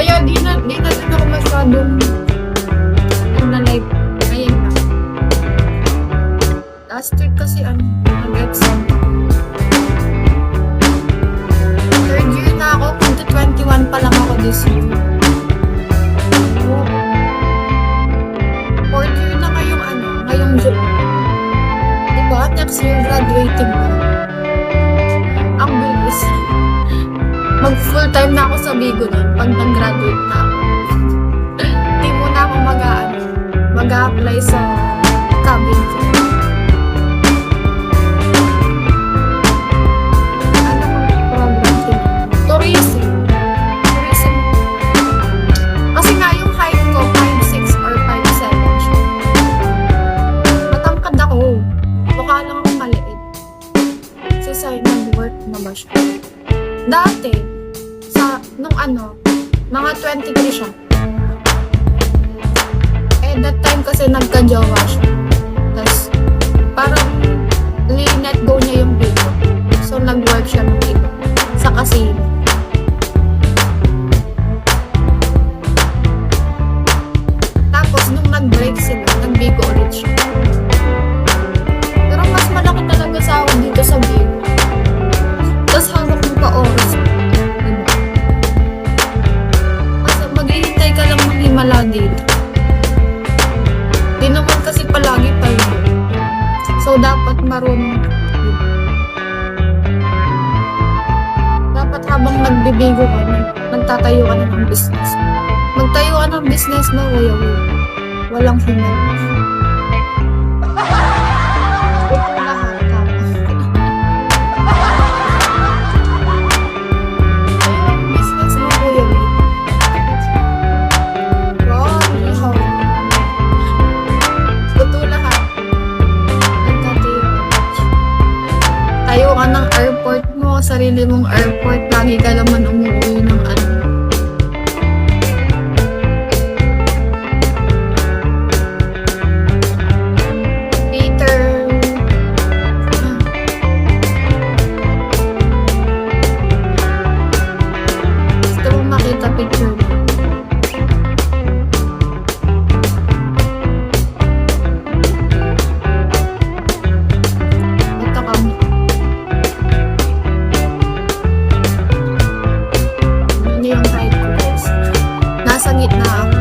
Kaya di na din ako masyadong na-live. Ngayon na. Last week kasi nag-exam. Third year na ako. 2021 pa lang ako this year. Fourth year na ngayong July. Diba? Next year graduating na. Ang bilis. Mag full time na ako sa Bigo nun pag nag-graduate na ako. Di muna ako mag-a-apply sa cabin crew. Ano ang program din? Tourism. Kasi nga yung height ko 5'6 or 5'7 siya. Matangkad ako. Mukha lang akong maliit. Kasi sa'yo nag-work na ba siya? Dati, nung mga 23 siya. That time kasi nagka-jowa siya. Tapos, parang let go niya yung Bigo. So, nag-work siya ng Bigo. Sa casino. Tapos, nung nag-break sila, nag-Bigo ulit siya. Pero mas malaki talaga sa ako dito sa Bigo. Tapos, hawak mo pa oras. Himala dito. Di naman kasi palagi tayo. So, dapat marunong. Dapat habang nagbibigo ka, nagtatayo ka na ng business. Magtayo ka ng business na walang himala. Ito lahat tapos. Business mo kuya. Tayo ka ng airport mo, sarili mong airport, lagi ka naman umuwi ng Peter. Gusto mong makita picture mo? Nasa gitna ako.